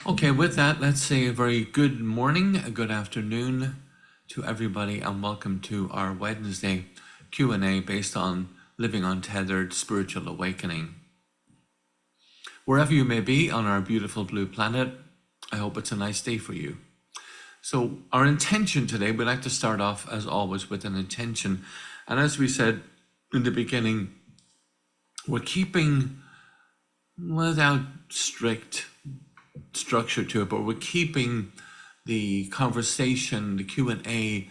Okay, with that, let's say a very good morning, a good afternoon to everybody, and welcome to our Wednesday Q&A based on Living Untethered Spiritual Awakening. Wherever you may be on our beautiful blue planet, I hope it's a nice day for you. So our intention today, we'd like to start off as always with an intention. And as we said in the beginning, we're keeping, without strict structure to it, but we're keeping the conversation, the Q&A,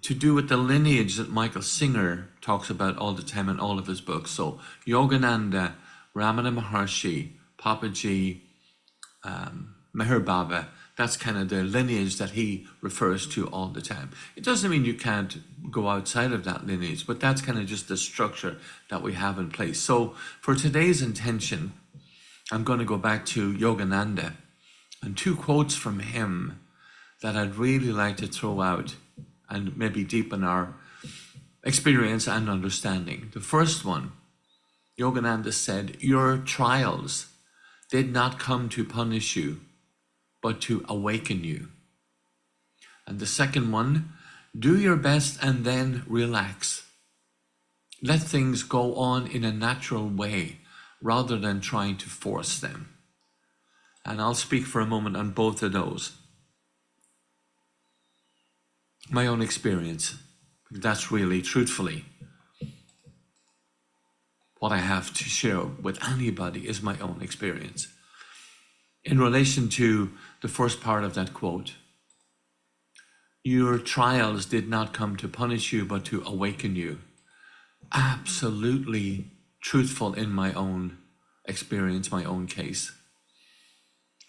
to do with the lineage that Michael Singer talks about all the time in all of his books. So Yogananda, Ramana Maharshi, Papaji, Meher Baba, that's kind of the lineage that he refers to all the time. It doesn't mean you can't go outside of that lineage, but that's kind of just the structure that we have in place. So for today's intention, I'm going to go back to Yogananda and two quotes from him that I'd really like to throw out and maybe deepen our experience and understanding. The first one, Yogananda said, "Your trials did not come to punish you, but to awaken you." And the second one, "Do your best and then relax. Let things go on in a natural way rather than trying to force them." And I'll speak for a moment on both of those. My own experience, that's really truthfully what I have to share with anybody is my own experience. In relation to the first part of that quote, "Your trials did not come to punish you, but to awaken you." Absolutely truthful in my own experience, my own case.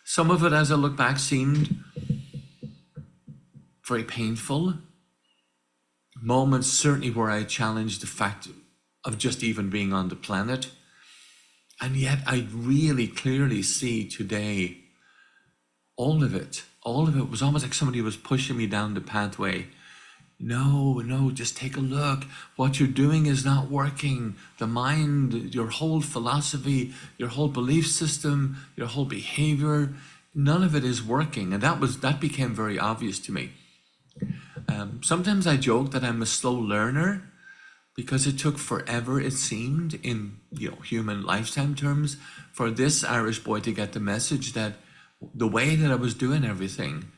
Some of it, as I look back, seemed very painful. Moments certainly where I challenged the fact of just even being on the planet. And yet I really clearly see today all of it was almost like somebody was pushing me down the pathway. No, just take a look. What you're doing is not working. The mind, your whole philosophy, your whole belief system, your whole behavior, none of it is working. And that became very obvious to me. Sometimes I joke that I'm a slow learner because it took forever, it seemed, in human lifetime terms, for this Irish boy to get the message that the way that I was doing everything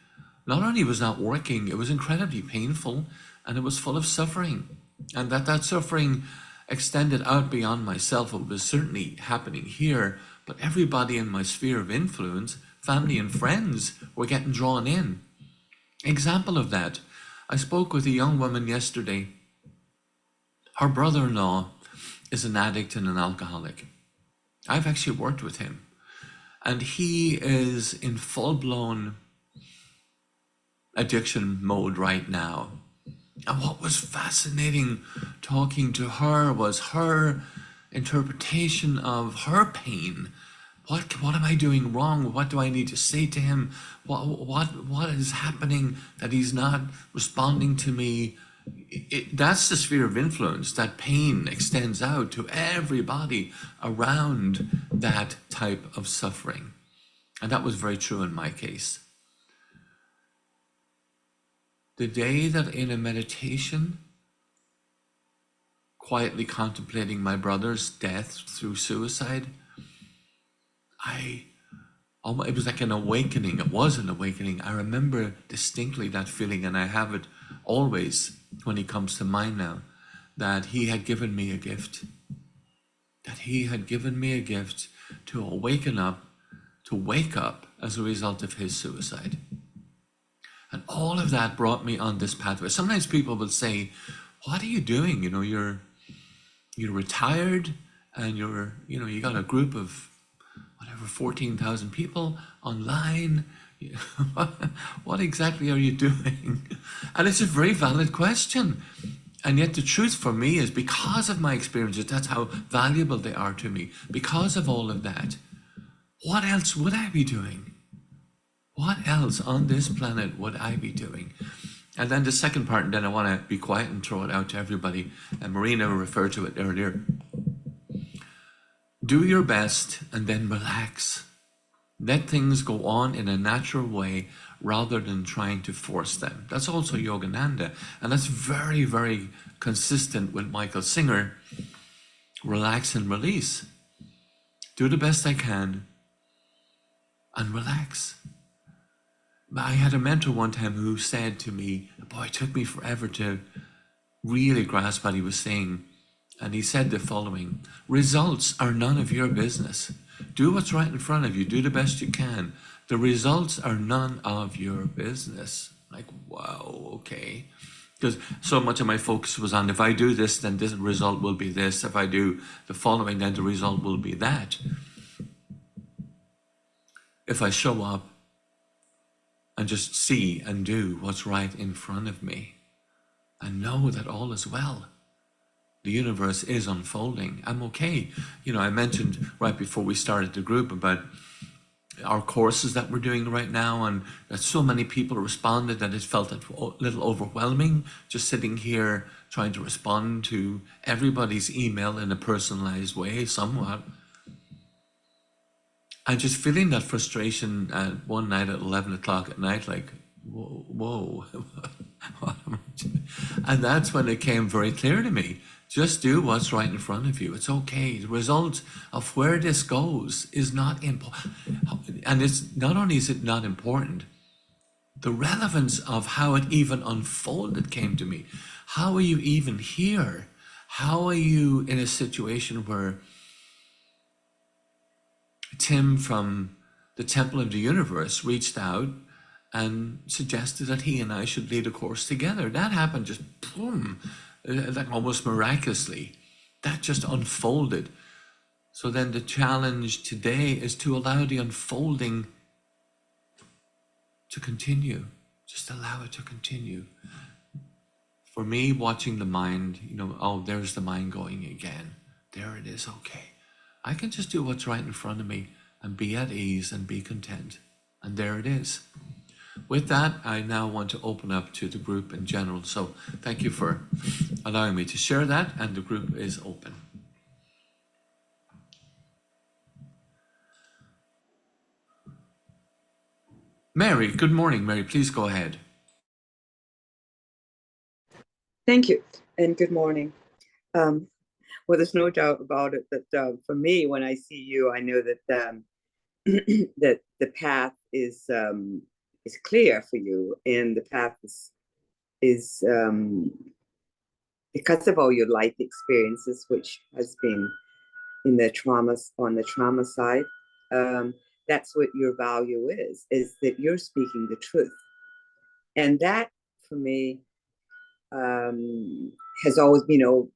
not only was not working, it was incredibly painful and it was full of suffering. And that suffering extended out beyond myself. It was certainly happening here, but everybody in my sphere of influence, family and friends, were getting drawn in. Example of that, I spoke with a young woman yesterday. Her brother-in-law is an addict and an alcoholic. I've actually worked with him. And he is in full-blown addiction mode right now. And what was fascinating talking to her was her interpretation of her pain. What am I doing wrong? What do I need to say to him? What is happening that he's not responding to me? That's the sphere of influence. That pain extends out to everybody around that type of suffering. And that was very true in my case. The day that in a meditation, quietly contemplating my brother's death through suicide, it was like an awakening. It was an awakening. I remember distinctly that feeling, and I have it always when he comes to mind now, that he had given me a gift. That he had given me a gift to awaken up, to wake up as a result of his suicide. And all of that brought me on this pathway. Sometimes people will say, "What are you doing? You're retired and you got a group of whatever 14,000 people online. What exactly are you doing?" And it's a very valid question. And yet the truth for me is, because of my experiences, that's how valuable they are to me. Because of all of that, what else would I be doing? What else on this planet would I be doing? And then the second part, and then I want to be quiet and throw it out to everybody. And Marina referred to it earlier. Do your best and then relax. Let things go on in a natural way rather than trying to force them. That's also Yogananda, and that's very, very consistent with Michael Singer. Relax and release. Do the best I can and relax. I had a mentor one time who said to me, boy, it took me forever to really grasp what he was saying. And he said the following: results are none of your business. Do what's right in front of you. Do the best you can. The results are none of your business. Like, wow, okay. Because so much of my focus was on, if I do this, then this result will be this. If I do the following, then the result will be that. If I show up and just see and do what's right in front of me and know that all is well, the universe is unfolding, I'm okay. You know, I mentioned right before we started the group about our courses that we're doing right now, and that so many people responded that it felt a little overwhelming just sitting here trying to respond to everybody's email in a personalized way somewhat. And just feeling that frustration one night at 11 o'clock at night, like, whoa, what am I doing? And that's when it came very clear to me. Just do what's right in front of you. It's okay. The result of where this goes is not important. And it's not only is it not important, the relevance of how it even unfolded came to me. How are you even here? How are you in a situation where Tim from the Temple of the Universe reached out and suggested that he and I should lead a course together? That happened just boom, like almost miraculously. That just unfolded. So then the challenge today is to allow the unfolding to continue. Just allow it to continue. For me, watching the mind, you know, oh, there's the mind going again. There it is, okay. I can just do what's right in front of me and be at ease and be content. And there it is. With that, I now want to open up to the group in general. So thank you for allowing me to share that, and the group is open. Mary, good morning. Mary, please go ahead. Thank you, and good morning. Well, there's no doubt about it that for me, when I see you, I know that that the path is clear for you, and the path is because of all your life experiences, which has been in the traumas on the trauma side. That's what your value is that you're speaking the truth, and that for me has always, you know,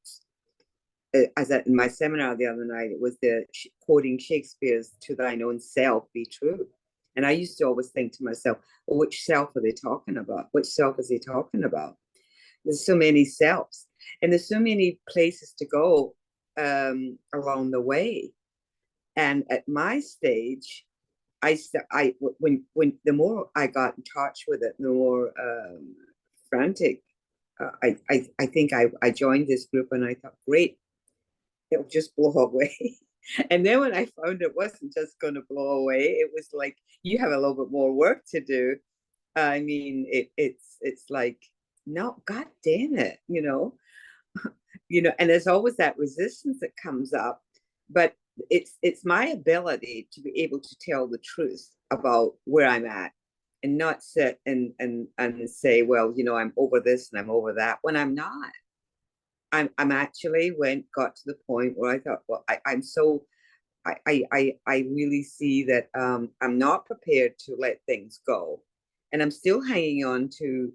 as in my seminar the other night, it was the quoting Shakespeare's "To thine own self be true." And I used to always think to myself, well, which self are they talking about? Which self is he talking about? There's so many selves, and there's so many places to go along the way. And at my stage, when the more I got in touch with it, the more frantic. I think I joined this group, and I thought, great, it'll just blow away. And then when I found it wasn't just going to blow away, it was like, you have a little bit more work to do. I mean, it's like, no, God damn it, and there's always that resistance that comes up, but it's my ability to be able to tell the truth about where I'm at, and not sit and say, well, I'm over this and I'm over that, when I'm not. I'm actually got to the point where I thought, well, I'm so I really see that I'm not prepared to let things go, and I'm still hanging on to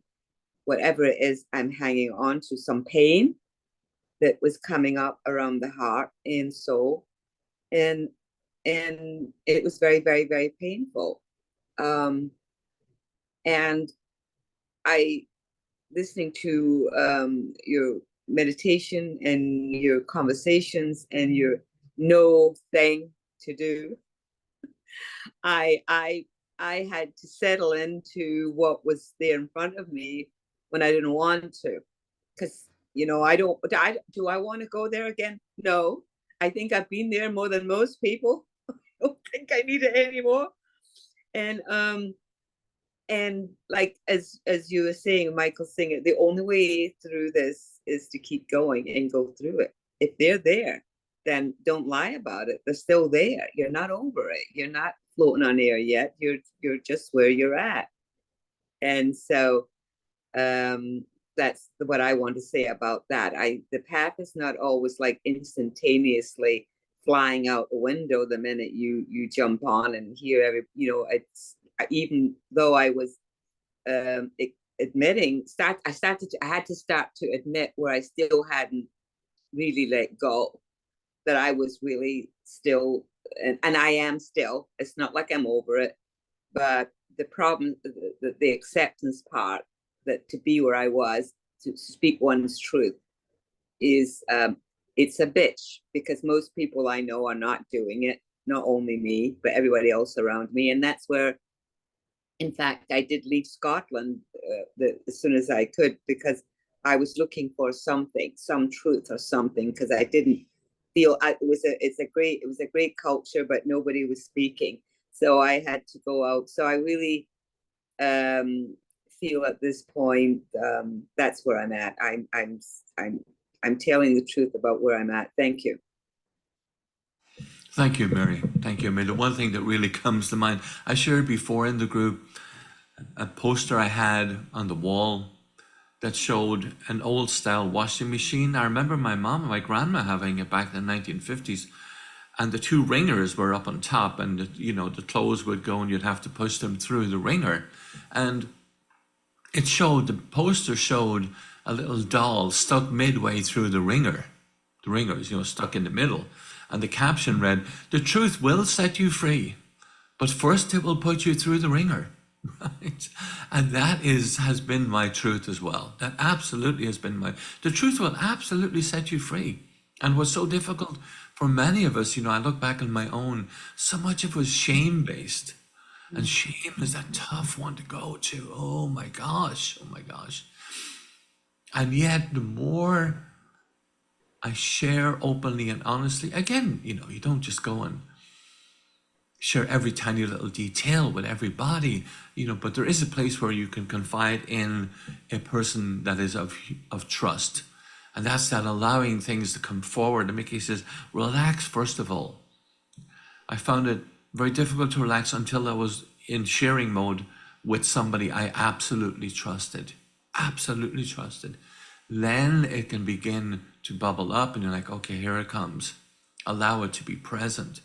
whatever it is I'm hanging on to, some pain that was coming up around the heart and soul, and it was very, very, very painful. And I listening to your meditation and your conversations and your no thing to do, I had to settle into what was there in front of me when I didn't want to, because do I want to go there again? No, I think I've been there more than most people. I don't think I need it anymore. And and like as you were saying, Michael Singer, the only way through this is to keep going and go through it. If they're there, then don't lie about it. They're still there. You're not over it. You're not floating on air yet. You're just where you're at. And so that's what I want to say about that. The path is not always like instantaneously flying out the window the minute you jump on and hear every, it's, even though I was admitting, I had to start to admit where I still hadn't really let go, that I was really still, and I am still. It's not like I'm over it, but the problem, the acceptance part, that to be where I was, to speak one's truth, is it's a bitch, because most people I know are not doing it. Not only me, but everybody else around me, and that's where, in fact, I did leave Scotland as soon as I could, because I was looking for something, some truth or something, because I didn't feel it was a great culture, but nobody was speaking. So I had to go out. So I really feel at this point, that's where I'm at. I'm telling the truth about where I'm at. Thank you. Thank you, Mary. Thank you, Mary. The one thing that really comes to mind, I shared before in the group a poster I had on the wall that showed an old style washing machine. I remember my mom and my grandma having it back in the 1950s, and the two ringers were up on top, and the clothes would go and you'd have to push them through the ringer. And the poster showed a little doll stuck midway through the ringer. The ringers, stuck in the middle. And the caption read, "The truth will set you free, but first it will put you through the ringer." Right? And that has been my truth as well. That absolutely has been the truth will absolutely set you free. And what's so difficult for many of us, I look back on my own, so much of it was shame based. And shame is a tough one to go to. Oh my gosh. Oh my gosh. And yet the more I share openly and honestly, again, you don't just go and share every tiny little detail with everybody, but there is a place where you can confide in a person that is of trust. And that's that allowing things to come forward. And Mickey says, relax first of all. I found it very difficult to relax until I was in sharing mode with somebody I absolutely trusted. Absolutely trusted. Then it can begin to bubble up and you're like, okay, here it comes. Allow it to be present.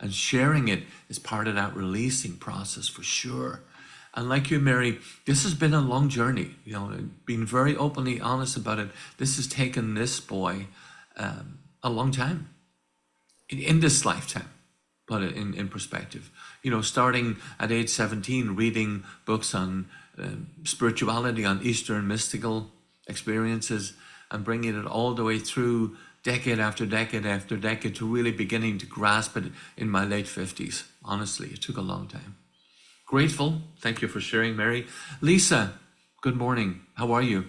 And sharing it is part of that releasing process for sure. And like you, Mary, this has been a long journey, being very openly honest about it. This has taken this boy a long time in this lifetime, put it in perspective. Starting at age 17, reading books on spirituality, on Eastern mystical experiences, and bringing it all the way through decade after decade after decade to really beginning to grasp it in my late 50s. Honestly, it took a long time. Grateful. Thank you for sharing, Mary. Lisa, good morning. How are you?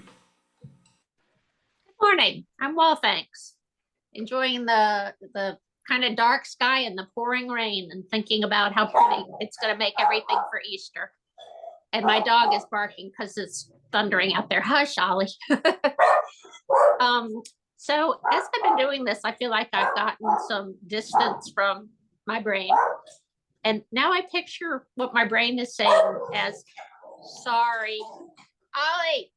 Good morning. I'm well, thanks. Enjoying the kind of dark sky and the pouring rain and thinking about how pretty it's going to make everything for Easter. And my dog is barking because it's thundering out there. Hush, Ollie. So as I've been doing this, I feel like I've gotten some distance from my brain. And now I picture what my brain is saying as, sorry, Ollie.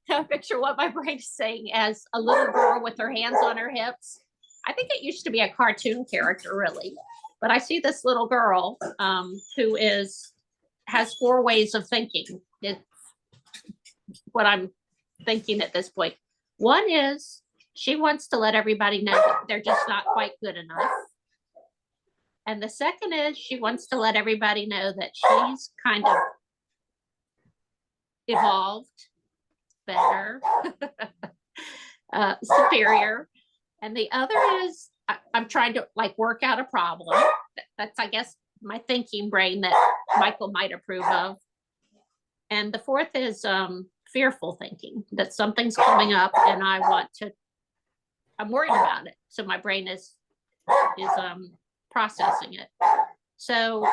I picture what my brain is saying as a little girl with her hands on her hips. I think it used to be a cartoon character, really. But I see this little girl who has 4 ways of thinking. It's what I'm thinking at this point. One is she wants to let everybody know that they're just not quite good enough. And the second is she wants to let everybody know that she's kind of evolved, better, superior. And the other is I'm trying to work out a problem. That's, I guess, my thinking brain that Michael might approve of. And the fourth is fearful thinking, that something's coming up and I'm worried about it. So my brain is processing it. So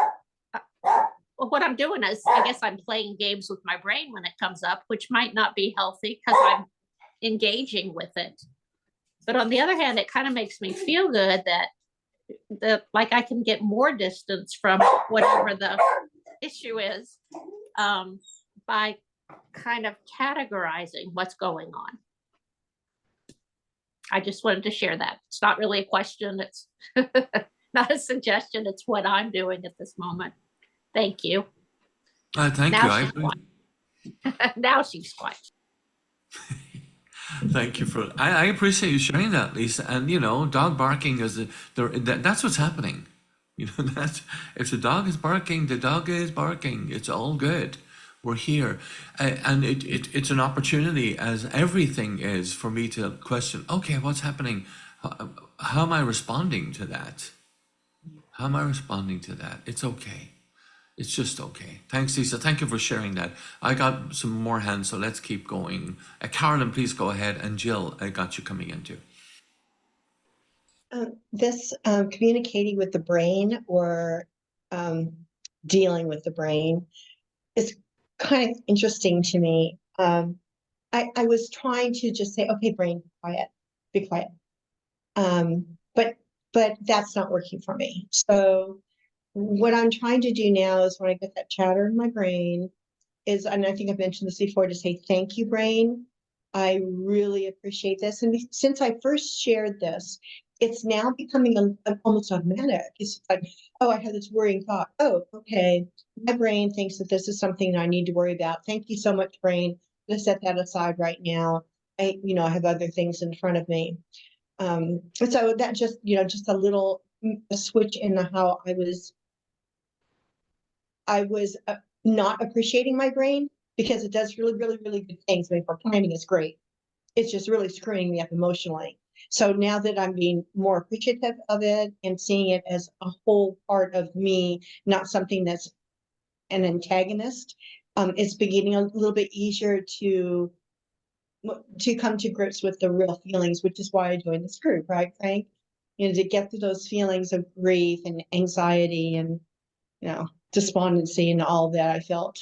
what I'm doing is, I guess I'm playing games with my brain when it comes up, which might not be healthy because I'm engaging with it. But on the other hand, it kind of makes me feel good that like I can get more distance from whatever the issue is by kind of categorizing what's going on. I just wanted to share that. It's not really a question. It's not a suggestion. It's what I'm doing at this moment. Thank you. Thank Now you. she's quiet. Now she's quiet. Thank you for. I appreciate you sharing that, Lisa. And you know, dog barking that's what's happening. You know, that if the dog is barking, the dog is barking. It's all good. We're here, and it's an opportunity, as everything is, for me to question. Okay, what's happening? How am I responding to that? How am I responding to that? It's okay. It's just okay. Thanks, Lisa. Thank you for sharing that. I got some more hands, so let's keep going. Carolyn, please go ahead. And Jill, I got you coming in too. This communicating with the brain or dealing with the brain is kind of interesting to me. I was trying to just say, okay, brain, be quiet. But that's not working for me. So what I'm trying to do now is when I get that chatter in my brain is, and I think I've mentioned this before, to say, thank you, brain. I really appreciate this. And since I first shared this, it's now becoming almost automatic. It's like, oh, I had this worrying thought. Oh, okay. My brain thinks that this is something I need to worry about. Thank you so much, brain. I'm gonna set that aside right now. I have other things in front of me. So that just, just a little switch in how I was not appreciating my brain, because it does really, really, really good things. I mean, for planning, it's great. It's just really screwing me up emotionally. So now that I'm being more appreciative of it and seeing it as a whole part of me, not something that's an antagonist, it's beginning a little bit easier to come to grips with the real feelings, which is why I joined this group, right, Frank? To get to those feelings of grief and anxiety and, despondency and all that I felt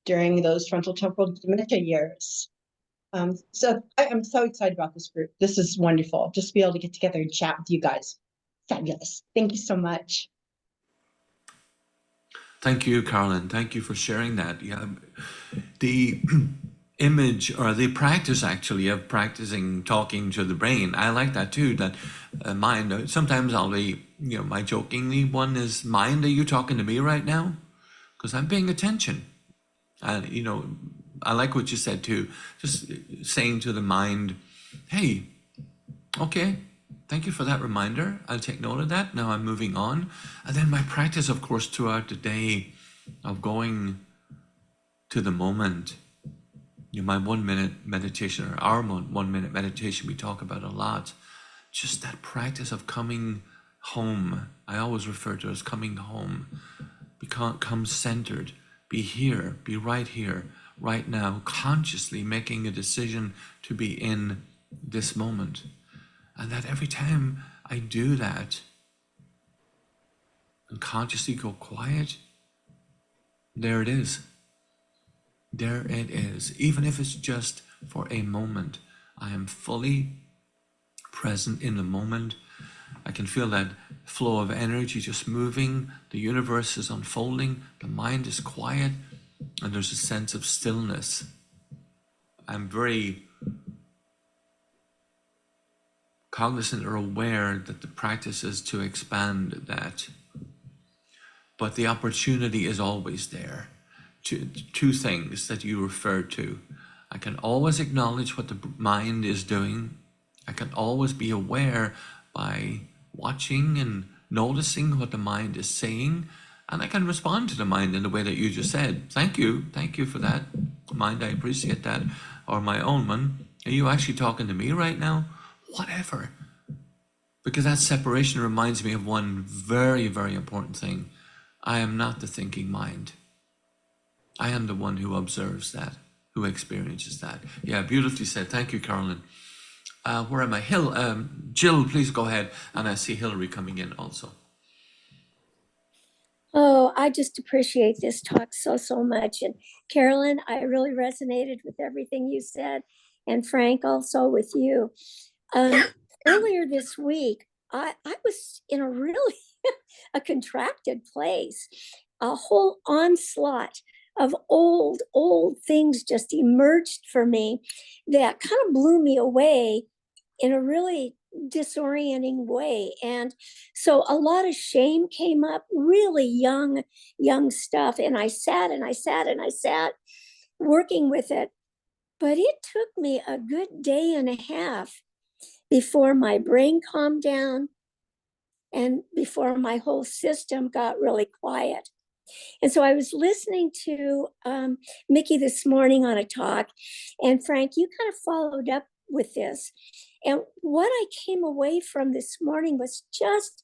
during those frontal temporal dementia years. So I'm so excited about this group. This is wonderful. Just to be able to get together and chat with you guys. Fabulous. Thank you so much. Thank you, Carolyn. Thank you for sharing that. Yeah, the image or the practice actually of practicing talking to the brain. I like that too. That mind. Sometimes I'll be, my jokingly one is, mind, are you talking to me right now? Because I'm paying attention. And I like what you said too. Just saying to the mind, hey, okay, thank you for that reminder. I'll take note of that. Now I'm moving on. And then my practice, of course, throughout the day of going to the moment. My 1 minute meditation, or our 1 minute meditation, we talk about a lot. Just that practice of coming home. I always refer to it as coming home. Become centered. Be here. Be right here, right now, consciously making a decision to be in this moment. And that every time I do that and consciously go quiet, there it is. There it is. Even if it's just for a moment, I am fully present in the moment. I can feel that flow of energy just moving. The universe is unfolding. The mind is quiet. And there's a sense of stillness. I'm very cognizant or aware that the practice is to expand that. But the opportunity is always there. Two things that you referred to. I can always acknowledge what the mind is doing. I can always be aware by watching and noticing what the mind is saying. And I can respond to the mind in the way that you just said. Thank you for that. Mind, I appreciate that. Or my own one. Are you actually talking to me right now? Whatever. Because that separation reminds me of one very, very important thing. I am not the thinking mind. I am the one who observes that, who experiences that. Yeah, beautifully said. Thank you, Carolyn. Where am I? Jill, please go ahead. And I see Hillary coming in also. Oh, I just appreciate this talk so much. And Carolyn, I really resonated with everything you said. And Frank, also with you. Earlier this week, I was in a really a contracted place. A whole onslaught of old things just emerged for me that kind of blew me away in a really disorienting way. And so a lot of shame came up, really young stuff. And I sat working with it. But it took me a good day and a half before my brain calmed down and before my whole system got really quiet. And so I was listening to Mickey this morning on a talk, and Frank, you kind of followed up with this. And what I came away from this morning was just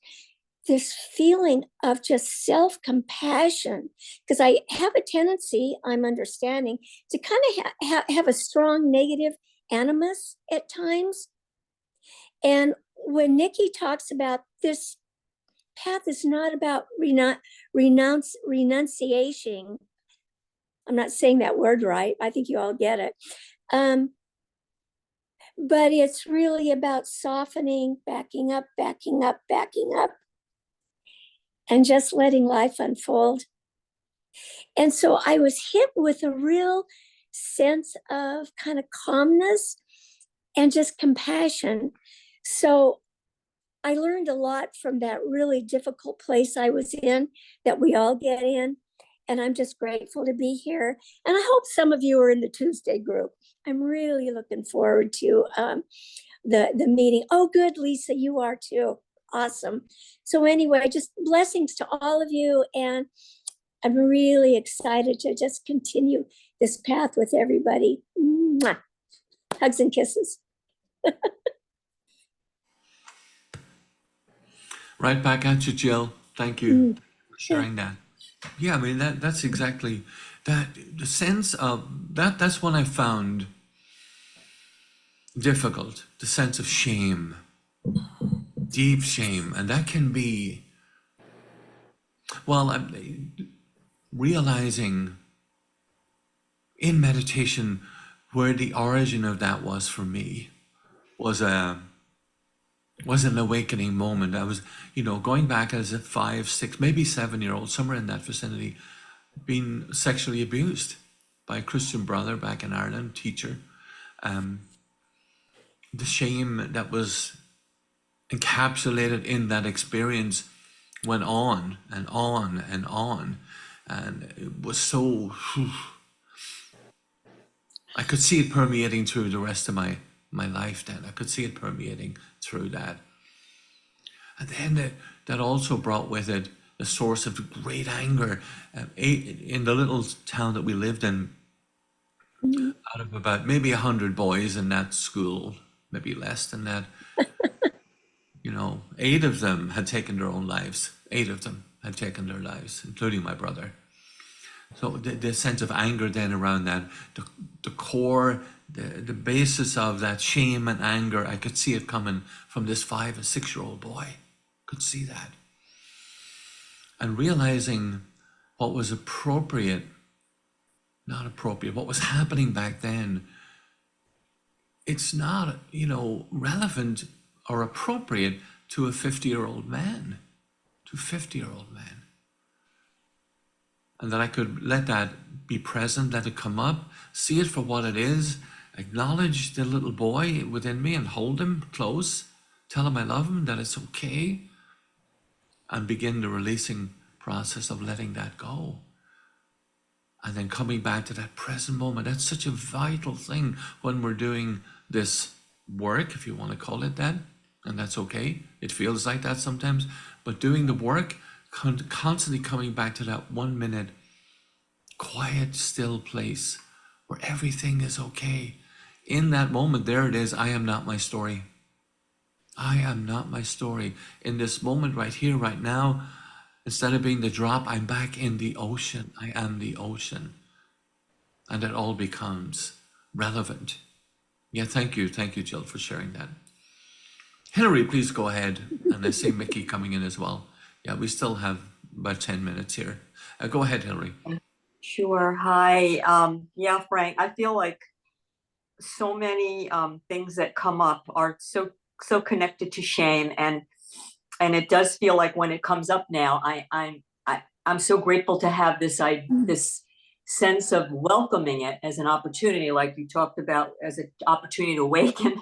this feeling of just self-compassion, because I have a tendency, I'm understanding, to kind of have a strong negative animus at times. And when Nikki talks about this path is not about renunciation. I'm not saying that word right. I think you all get it. But it's really about softening, backing up, and just letting life unfold. And so I was hit with a real sense of kind of calmness and just compassion. So I learned a lot from that really difficult place I was in, that we all get in. And I'm just grateful to be here. And I hope some of you are in the Tuesday group. I'm really looking forward to the meeting. Oh, good, Lisa, you are too. Awesome. So anyway, just blessings to all of you. And I'm really excited to just continue this path with everybody. Mwah. Hugs and kisses. Right back at you, Jill. Thank you for sharing that. Yeah, I mean, that's exactly that. The sense of that's what I found difficult, the sense of shame, deep shame. And that can be, well, I'm realizing in meditation where the origin of that was for me was an awakening moment. I was, going back as a 5, 6, maybe 7-year-old, somewhere in that vicinity, being sexually abused by a Christian brother back in Ireland, teacher. The shame that was encapsulated in that experience went on and on and on. And it was so, I could see it permeating through the rest of my life then. I could see it permeating through that. And then that also brought with it a source of great anger. In the little town that we lived in, out of about maybe 100 boys in that school, maybe less than that, 8 of them had taken their own lives. 8 of them had taken their lives, including my brother. So the sense of anger then around that, the core, the basis of that shame and anger, I could see it coming from this 5 and 6-year-old boy. Could see that. And realizing what was appropriate, not appropriate, what was happening back then, it's not, relevant or appropriate to a 50-year-old man, And that I could let that be present, let it come up, see it for what it is, acknowledge the little boy within me and hold him close, tell him I love him, that it's okay, and begin the releasing process of letting that go. And then coming back to that present moment. That's such a vital thing when we're doing this work, if you want to call it that, and that's okay. It feels like that sometimes, but doing the work, constantly coming back to that 1 minute quiet, still place where everything is okay. In that moment, there it is. I am not my story. I am not my story. In this moment right here, right now, instead of being the drop, I'm back in the ocean. I am the ocean. And it all becomes relevant Yeah, thank you. Thank you, Jill, for sharing that. Hillary, please go ahead. And I see Mickey coming in as well. Yeah, we still have about 10 minutes here. Go ahead, Hillary. Sure. Hi. Yeah, Frank, I feel like so many things that come up are so connected to shame, and it does feel like when it comes up now, I'm so grateful to have this sense of welcoming it as an opportunity, like you talked about, as an opportunity to awaken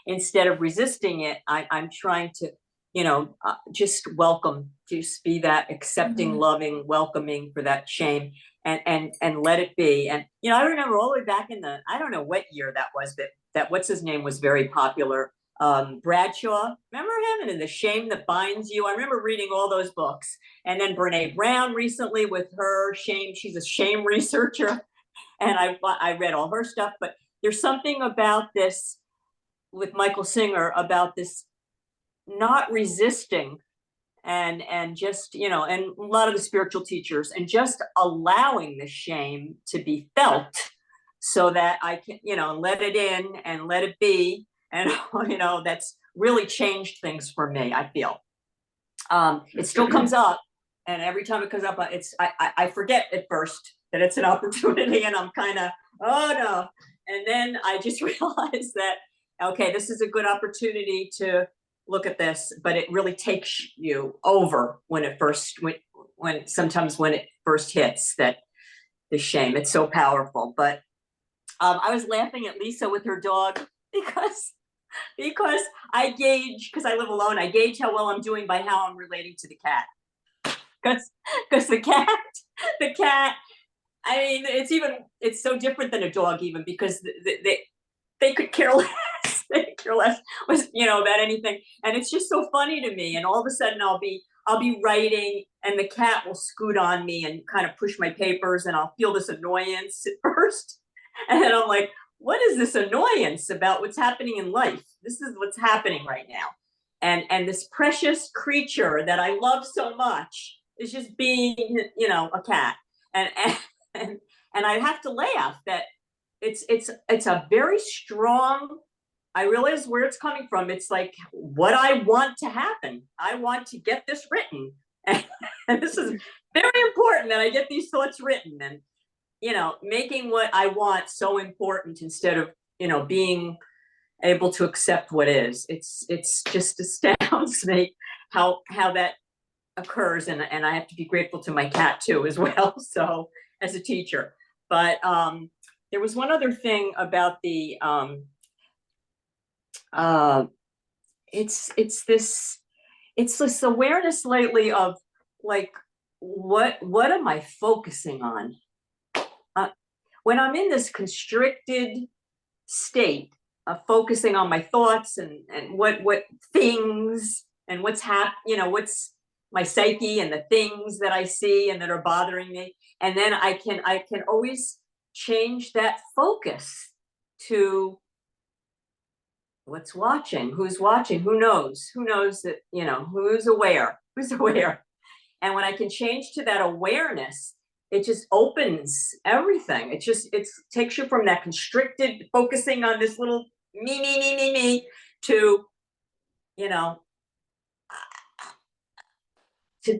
instead of resisting it. I'm trying to, just welcome, just be that accepting, loving, welcoming for that shame, and let it be. And I remember all the way back in I don't know what year that was, but that what's his name was very popular. Bradshaw, remember him? And The Shame That Binds You. I remember reading all those books. And then Brene Brown recently with her shame. She's a shame researcher, and I read all her stuff. But there's something about this with Michael Singer about this not resisting, and just, and a lot of the spiritual teachers, and just allowing the shame to be felt so that I can, let it in and let it be. And, that's really changed things for me, I feel. It still comes up, and every time it comes up, I forget at first that it's an opportunity, and I'm kind of, oh no. And then I just realize that, okay, this is a good opportunity to look at this, but it really takes you over when it first, sometimes when it first hits, that the shame, it's so powerful. But I was laughing at Lisa with her dog because I gauge, because I live alone, I gauge how well I'm doing by how I'm relating to the cat. Because the cat, I mean, it's so different than a dog, even, because they could care less. They care less, about anything. And it's just so funny to me. And all of a sudden I'll be writing, and the cat will scoot on me and kind of push my papers, and I'll feel this annoyance at first. And then I'm like, what is this annoyance about what's happening in life? This is what's happening right now. And this precious creature that I love so much is just being, a cat. And I have to laugh that it's a very strong, I realize where it's coming from. It's like what I want to happen. I want to get this written. And this is very important that I get these thoughts written, and, making what I want so important instead of, being able to accept what is. It's just astounds me how that occurs. And I have to be grateful to my cat too, as well. So as a teacher, but there was one other thing about the, it's this awareness lately of, like, what am I focusing on? When I'm in this constricted state of focusing on my thoughts and what things and what's what's my psyche and the things that I see and that are bothering me. And then I can always change that focus to what's watching, who's watching, who knows that, who's aware. And when I can change to that awareness, it just opens everything. It takes you from that constricted focusing on this little me to, to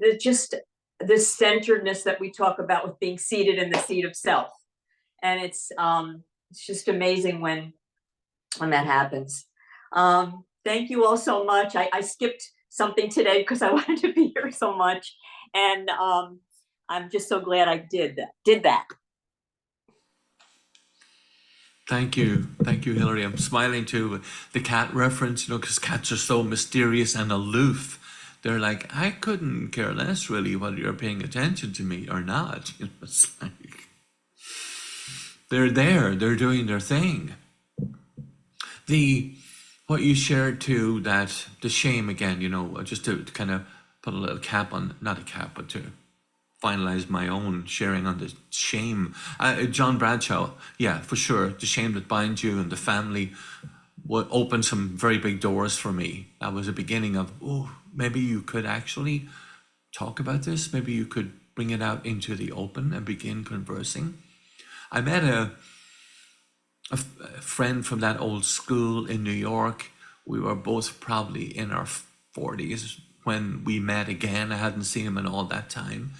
the centeredness that we talk about with being seated in the seat of self. And it's just amazing when that happens. Thank you all so much. I skipped something today because I wanted to be here so much. And I'm just so glad I did that. Thank you, Hillary. I'm smiling too. The cat reference, because cats are so mysterious and aloof. They're like, I couldn't care less really whether you're paying attention to me or not. It's like they're there, they're doing their thing. What you shared too, that the shame again, just to kind of put a little cap on, not a cap, but to finalize my own sharing on the shame. John Bradshaw, yeah, for sure. The shame that binds you and the family would open some very big doors for me. That was a beginning of, maybe you could actually talk about this. Maybe you could bring it out into the open and begin conversing. I met a friend from that old school in New York. We were both probably in our 40s when we met again. I hadn't seen him in all that time.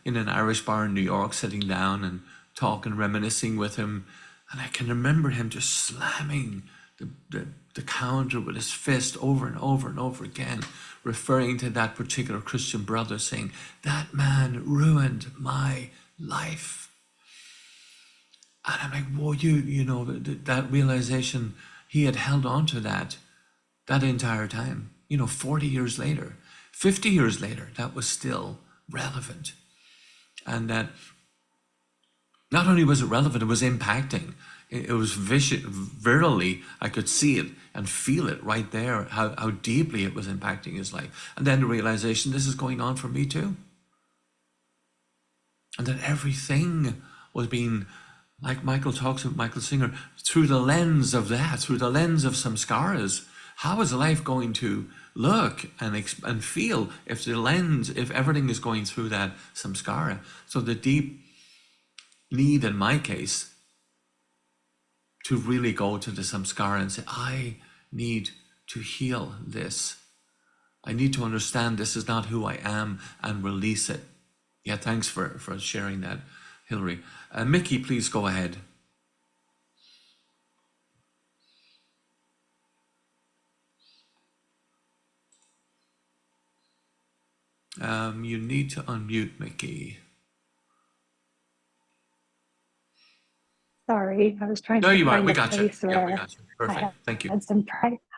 In an Irish bar in New York, sitting down and talking, reminiscing with him. And I can remember him just slamming the counter with his fist over and over and over again, referring to that particular Christian brother, saying, "That man ruined my life." And I'm like, whoa, you know, that realization, he had held on to that entire time. You know, 40 years later, 50 years later, that was still relevant. And that not only was it relevant, it was impacting. It was vicious, virally, I could see it and feel it right there, how deeply it was impacting his life. And then the realization, this is going on for me too. And that everything was being, like Michael talks about, Michael Singer, through the lens of that, through the lens of samskaras. How is life going to look and feel if the lens, if everything is going through that samskara? So the deep need in my case to really go to the samskara and say, I need to heal this. I need to understand this is not who I am and release it. Yeah, thanks for sharing that, Hilary. Mickey, please go ahead. You need to unmute, Mickey. Sorry, I was trying No, to you are. find We a got you. place Yeah, we where got you. I Perfect. Thank you. had some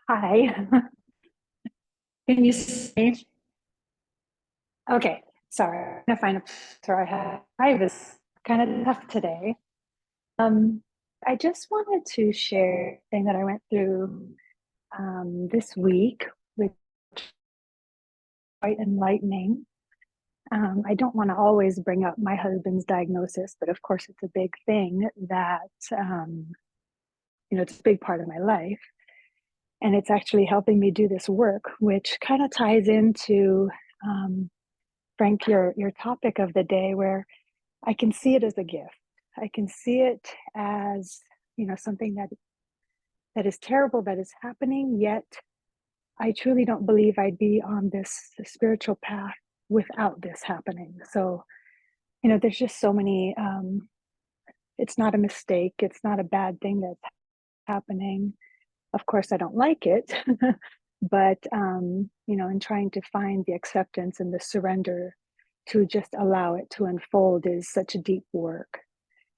Hi. Can you see? Okay, sorry. I'm gonna find a place where I have privacy. Kind of tough today. I just wanted to share a thing that I went through this week, which was quite enlightening. I don't want to always bring up my husband's diagnosis, but of course it's a big thing that it's a big part of my life. And it's actually helping me do this work, which kind of ties into Frank, your topic of the day, where I can see it as a gift. I can see it as something that is terrible that is happening. Yet I truly don't believe I'd be on this spiritual path without this happening. So there's just so many. It's not a mistake. It's not a bad thing that's happening. Of course, I don't like it, but in trying to find the acceptance and the surrender to just allow it to unfold is such a deep work,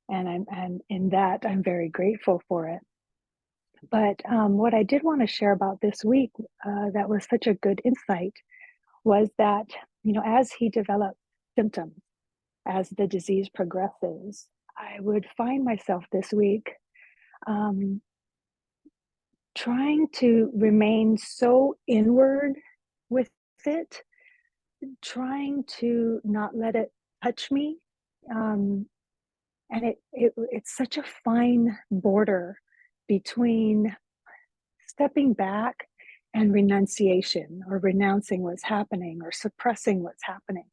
and in that I'm very grateful for it. But what I did want to share about this week that was such a good insight was that as he developed symptoms, as the disease progresses, I would find myself this week trying to remain so inward with it, trying to not let it touch me. And it's such a fine border between stepping back and renunciation, or renouncing what's happening, or suppressing what's happening.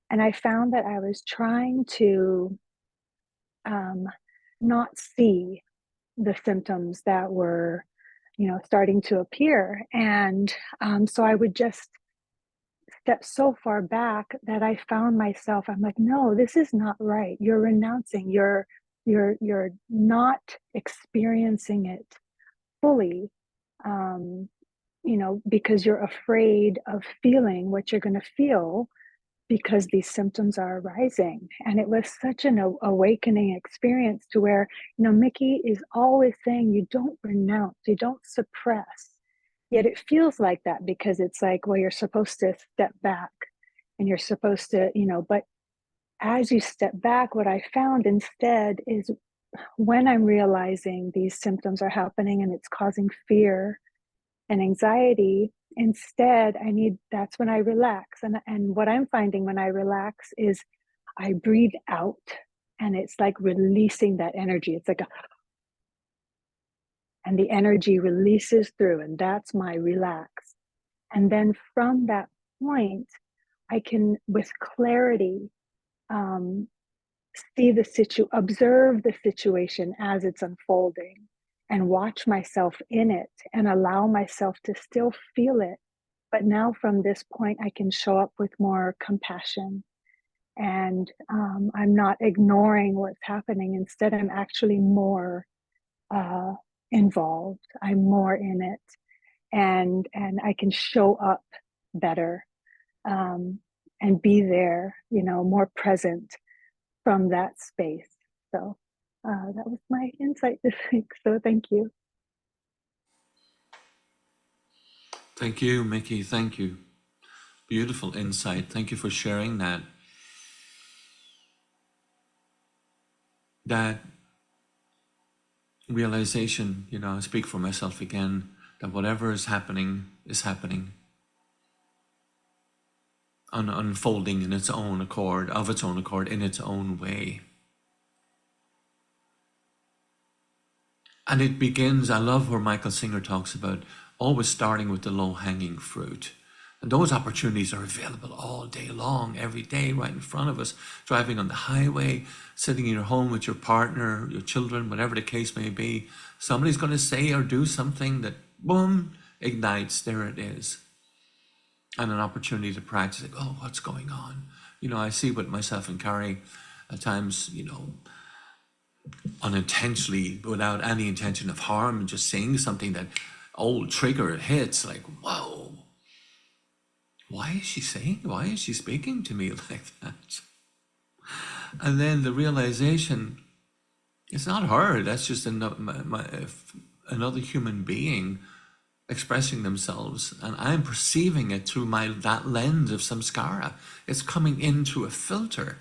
And I found that I was trying to not see the symptoms that were starting to appear. And so I would just step so far back that I found myself, I'm like, no, this is not right. You're renouncing, you're not experiencing it fully, because you're afraid of feeling what you're going to feel because these symptoms are arising. And it was such an awakening experience to where, Mickey is always saying, you don't renounce, you don't suppress. Yet it feels like that because it's like, well, you're supposed to step back and you're supposed to, but as you step back, what I found instead is when I'm realizing these symptoms are happening and it's causing fear and anxiety, instead that's when I relax. And what I'm finding when I relax is I breathe out, and it's like releasing that energy. It's like and the energy releases through, and that's my relax. And then from that point, I can, with clarity, observe the situation as it's unfolding and watch myself in it and allow myself to still feel it. But now from this point, I can show up with more compassion, and I'm not ignoring what's happening. Instead, I'm actually more involved. I'm more in it, and I can show up better, and be there, more present from that space. So that was my insight this week. So thank you. Thank you, Mickey. Thank you. Beautiful insight. Thank you for sharing that. That realization, I speak for myself again, that whatever is happening, unfolding in its own accord, in its own way. And it begins, I love where Michael Singer talks about always starting with the low-hanging fruit. And those opportunities are available all day long, every day, right in front of us, driving on the highway, sitting in your home with your partner, your children, whatever the case may be. Somebody's going to say or do something that, boom, ignites, there it is. And an opportunity to practice, like, oh, what's going on? I see with myself and Carrie at times, unintentionally, without any intention of harm, just saying something that old trigger hits, like, whoa, why is she speaking to me like that? And then the realization, it's not her, that's just another human being expressing themselves, and I'm perceiving it through that lens of samskara. It's coming in through a filter.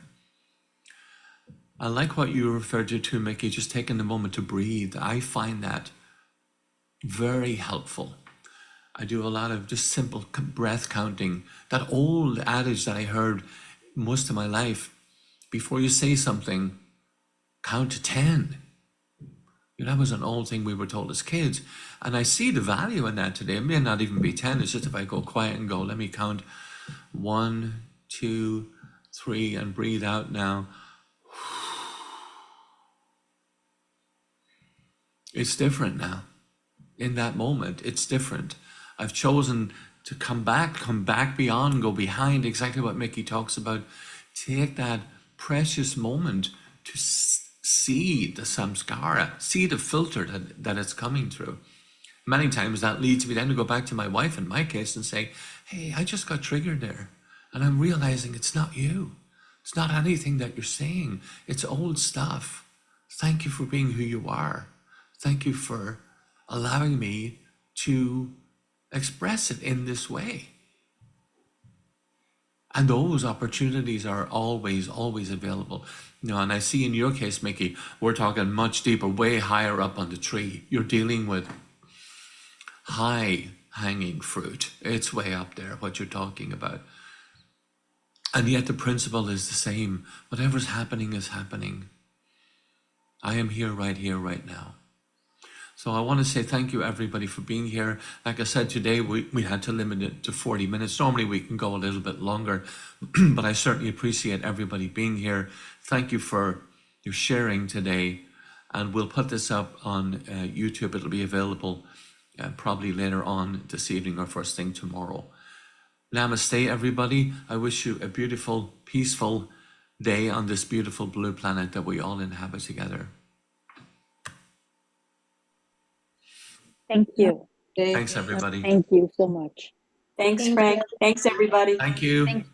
I like what you referred to, Mickey, just taking the moment to breathe. I find that very helpful. I do a lot of just simple breath counting. That old adage that I heard most of my life, before you say something, count to 10. That was an old thing we were told as kids. And I see the value in that today. It may not even be 10. It's just if I go quiet and go, let me count 1, 2, 3, and breathe out now. It's different now. In that moment, it's different. I've chosen to come back beyond, go behind, exactly what Mickey talks about. Take that precious moment to see the samskara, see the filter that it's coming through. Many times that leads me then to go back to my wife in my case and say, hey, I just got triggered there. And I'm realizing it's not you. It's not anything that you're saying. It's old stuff. Thank you for being who you are. Thank you for allowing me to express it in this way. And those opportunities are always available. And I see in your case, Mickey, we're talking much deeper, way higher up on the tree. You're dealing with high hanging fruit. It's way up there, what you're talking about. And yet the principle is the same. Whatever's happening is happening. I am here, right now. So I want to say thank you, everybody, for being here. Like I said, today we had to limit it to 40 minutes. Normally we can go a little bit longer, but I certainly appreciate everybody being here. Thank you for your sharing today. And we'll put this up on YouTube. It'll be available probably later on this evening or first thing tomorrow. Namaste, everybody. I wish you a beautiful, peaceful day on this beautiful blue planet that we all inhabit together. Thank you. Thanks, everybody. Thank you so much. Thanks, Frank. Thanks, everybody. Thank you. Thanks.